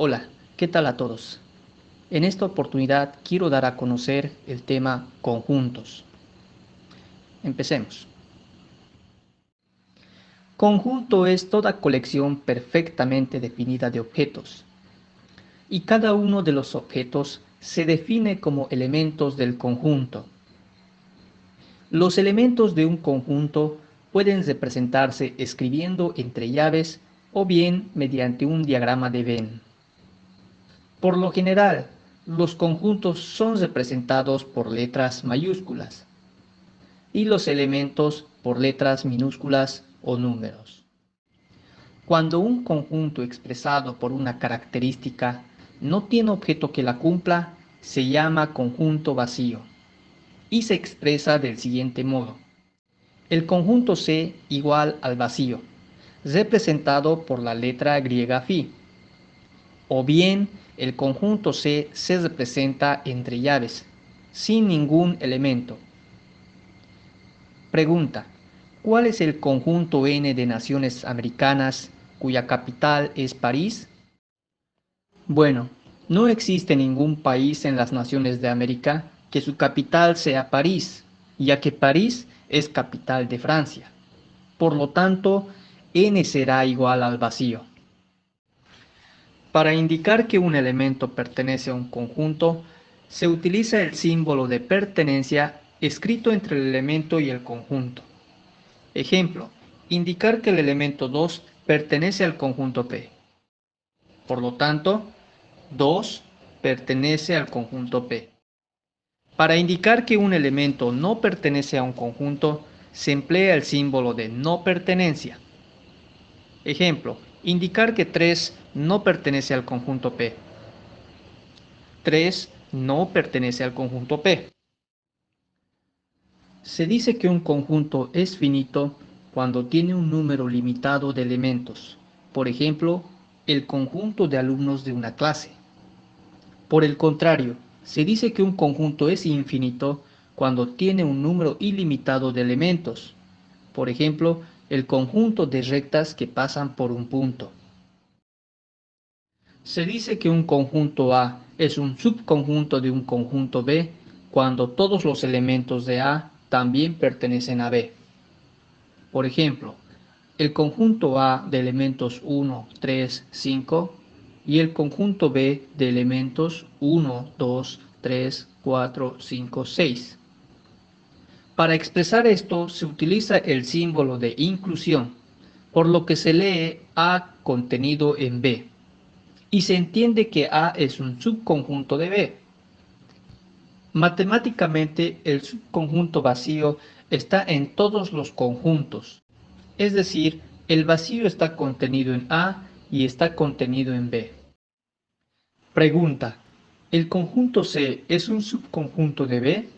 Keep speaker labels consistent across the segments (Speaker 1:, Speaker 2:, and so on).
Speaker 1: Hola, ¿qué tal a todos? En esta oportunidad quiero dar a conocer el tema conjuntos. Empecemos. Conjunto es toda colección perfectamente definida de objetos, y cada uno de los objetos se define como elementos del conjunto. Los elementos de un conjunto pueden representarse escribiendo entre llaves o bien mediante un diagrama de Venn. Por lo general, los conjuntos son representados por letras mayúsculas y los elementos por letras minúsculas o números. Cuando un conjunto expresado por una característica no tiene objeto que la cumpla, se llama conjunto vacío y se expresa del siguiente modo. El conjunto C igual al vacío, representado por la letra griega φ. O bien, el conjunto C se representa entre llaves, sin ningún elemento. Pregunta: ¿cuál es el conjunto N de naciones americanas cuya capital es París? Bueno, no existe ningún país en las naciones de América que su capital sea París, ya que París es capital de Francia. Por lo tanto, N será igual al vacío. Para indicar que un elemento pertenece a un conjunto, se utiliza el símbolo de pertenencia escrito entre el elemento y el conjunto. Ejemplo: indicar que el elemento 2 pertenece al conjunto P. Por lo tanto, 2 pertenece al conjunto P. Para indicar que un elemento no pertenece a un conjunto, se emplea el símbolo de no pertenencia. Ejemplo: indicar que 3 no pertenece al conjunto P. 3 no pertenece al conjunto P. Se dice que un conjunto es finito cuando tiene un número limitado de elementos, por ejemplo, el conjunto de alumnos de una clase. Por el contrario, se dice que un conjunto es infinito cuando tiene un número ilimitado de elementos, por ejemplo, el conjunto de rectas que pasan por un punto. Se dice que un conjunto A es un subconjunto de un conjunto B cuando todos los elementos de A también pertenecen a B. Por ejemplo, el conjunto A de elementos 1, 3, 5 y el conjunto B de elementos 1, 2, 3, 4, 5, 6. Para expresar esto se utiliza el símbolo de inclusión, por lo que se lee A contenido en B, y se entiende que A es un subconjunto de B. Matemáticamente, el subconjunto vacío está en todos los conjuntos, es decir, el vacío está contenido en A y está contenido en B. Pregunta: ¿el conjunto C es un subconjunto de B?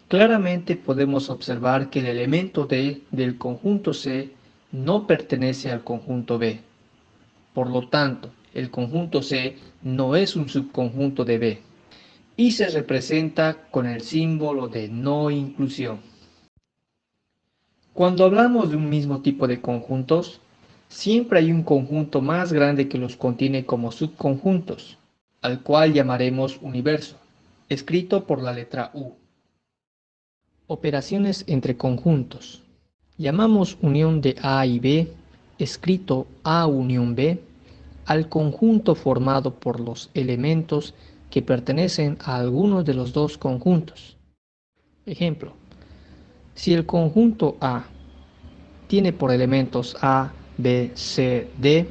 Speaker 1: Claramente podemos observar que el elemento D del conjunto C no pertenece al conjunto B. Por lo tanto, el conjunto C no es un subconjunto de B y se representa con el símbolo de no inclusión. Cuando hablamos de un mismo tipo de conjuntos, siempre hay un conjunto más grande que los contiene como subconjuntos, al cual llamaremos universo, escrito por la letra U. Operaciones entre conjuntos. Llamamos unión de A y B, escrito A unión B, al conjunto formado por los elementos que pertenecen a alguno de los dos conjuntos. Ejemplo: si el conjunto A tiene por elementos A, B, C, D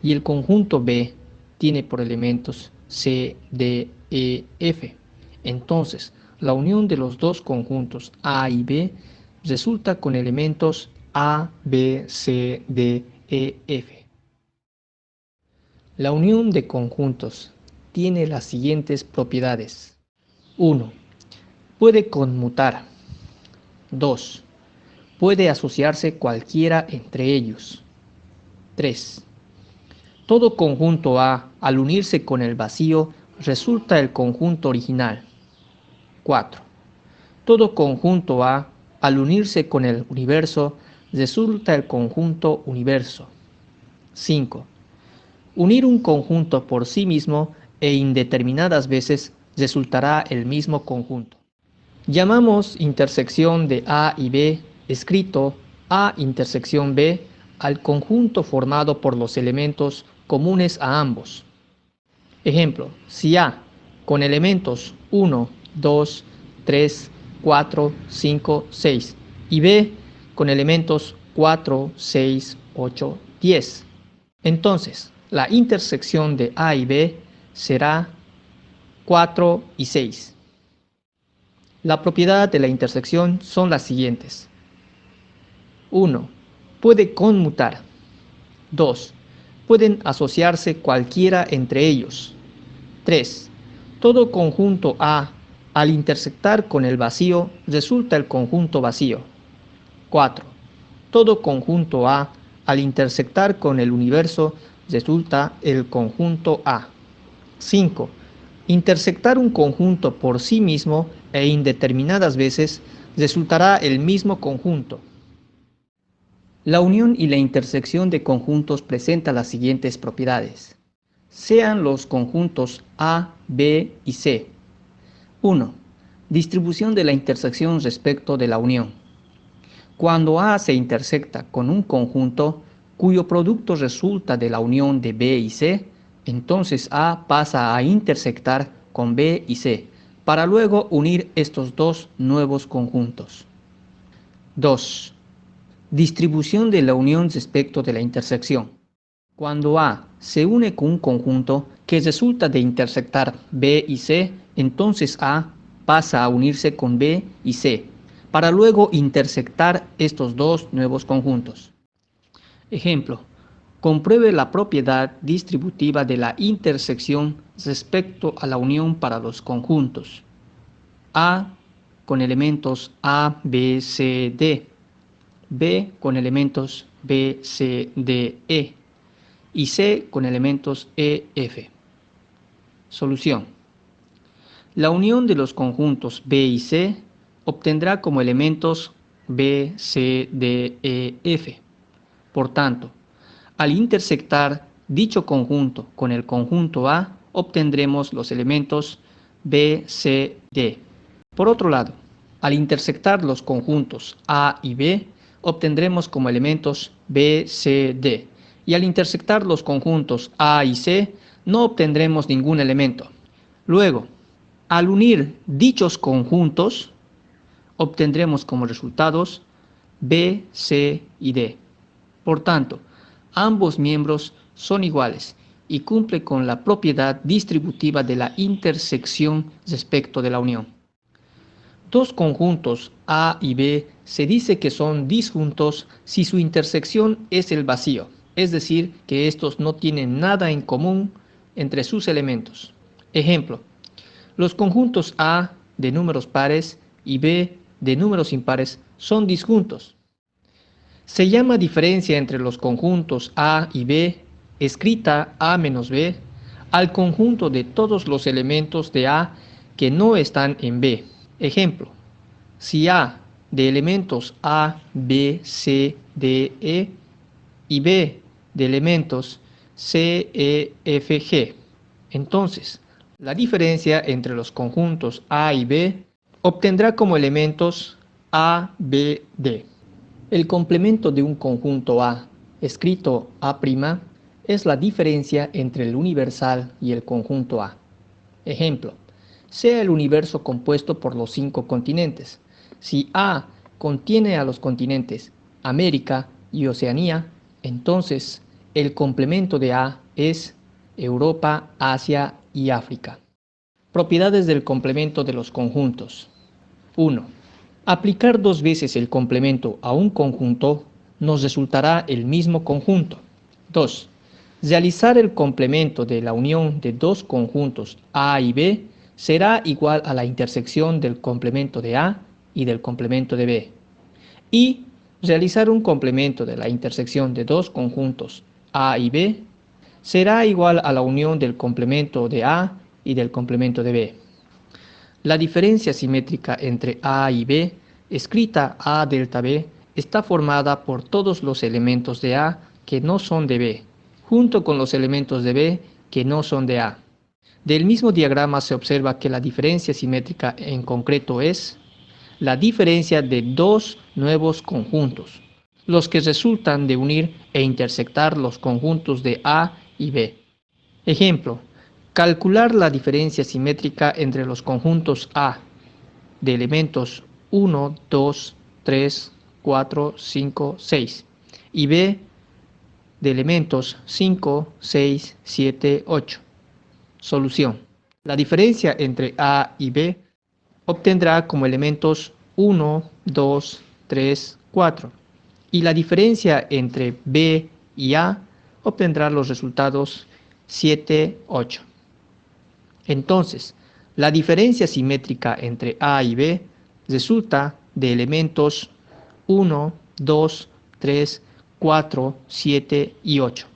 Speaker 1: y el conjunto B tiene por elementos C, D, E, F, entonces la unión de los dos conjuntos A y B resulta con elementos A, B, C, D, E, F. La unión de conjuntos tiene las siguientes propiedades. 1. Puede conmutar. 2. Puede asociarse cualquiera entre ellos. 3. Todo conjunto A, al unirse con el vacío, resulta el conjunto original. 4. Todo conjunto A, al unirse con el universo, resulta el conjunto universo. 5. Unir un conjunto por sí mismo e indeterminadas veces resultará el mismo conjunto. Llamamos intersección de A y B, escrito A intersección B, al conjunto formado por los elementos comunes a ambos. Ejemplo, si A con elementos 1, 2, 3, 4, 5, 6 y B con elementos 4, 6, 8, 10. Entonces, la intersección de A y B será 4 y 6. La propiedad de la intersección son las siguientes. 1. Puede conmutar. 2. Pueden asociarse cualquiera entre ellos. 3. Todo conjunto A, al intersectar con el vacío, resulta el conjunto vacío. 4. Todo conjunto A, al intersectar con el universo, resulta el conjunto A. 5. Intersectar un conjunto por sí mismo e indeterminadas veces resultará el mismo conjunto. La unión y la intersección de conjuntos presenta las siguientes propiedades. Sean los conjuntos A, B y C. 1. Distribución de la intersección respecto de la unión. Cuando A se intersecta con un conjunto cuyo producto resulta de la unión de B y C, entonces A pasa a intersectar con B y C, para luego unir estos dos nuevos conjuntos. 2. Distribución de la unión respecto de la intersección. Cuando A se une con un conjunto que resulta de intersectar B y C, entonces A pasa a unirse con B y C, para luego intersectar estos dos nuevos conjuntos. Ejemplo, compruebe la propiedad distributiva de la intersección respecto a la unión para los conjuntos A con elementos A, B, C, D, B con elementos B, C, D, E y C con elementos E, F. Solución. La unión de los conjuntos B y C obtendrá como elementos B, C, D, E, F. Por tanto, al intersectar dicho conjunto con el conjunto A, obtendremos los elementos B, C, D. Por otro lado, al intersectar los conjuntos A y B, obtendremos como elementos B, C, D. Y al intersectar los conjuntos A y C, no obtendremos ningún elemento. Luego, al unir dichos conjuntos, obtendremos como resultados B, C y D. Por tanto, ambos miembros son iguales y cumplen con la propiedad distributiva de la intersección respecto de la unión. Dos conjuntos A y B se dice que son disjuntos si su intersección es el vacío, es decir, que estos no tienen nada en común entre sus elementos. Ejemplo, los conjuntos A de números pares y B de números impares son disjuntos. Se llama diferencia entre los conjuntos A y B, escrita A menos B, al conjunto de todos los elementos de A que no están en B. Ejemplo, si A de elementos A, B, C, D, E y B de elementos C, E, F, G, entonces la diferencia entre los conjuntos A y B obtendrá como elementos A, B, D. El complemento de un conjunto A, escrito A', es la diferencia entre el universal y el conjunto A. Ejemplo, sea el universo compuesto por los 5 continentes. Si A contiene a los continentes América y Oceanía, entonces el complemento de A es Europa, Asia y África. Propiedades del complemento de los conjuntos. 1. Aplicar 2 veces el complemento a un conjunto nos resultará el mismo conjunto. 2. Realizar el complemento de la unión de dos conjuntos A y B será igual a la intersección del complemento de A y del complemento de B. Y realizar un complemento de la intersección de dos conjuntos A y B será igual a la unión del complemento de A y del complemento de B. La diferencia simétrica entre A y B, escrita A delta B, está formada por todos los elementos de A que no son de B, junto con los elementos de B que no son de A. Del mismo diagrama se observa que la diferencia simétrica en concreto es la diferencia de dos nuevos conjuntos, los que resultan de unir e intersectar los conjuntos de A y B. Ejemplo, calcular la diferencia simétrica entre los conjuntos A de elementos 1, 2, 3, 4, 5, 6 y B de elementos 5, 6, 7, 8. Solución. La diferencia entre A y B obtendrá como elementos 1, 2, 3, 4 y la diferencia entre B y A obtendrá los resultados 7, 8. Entonces, la diferencia simétrica entre A y B resulta de elementos 1, 2, 3, 4, 7 y 8.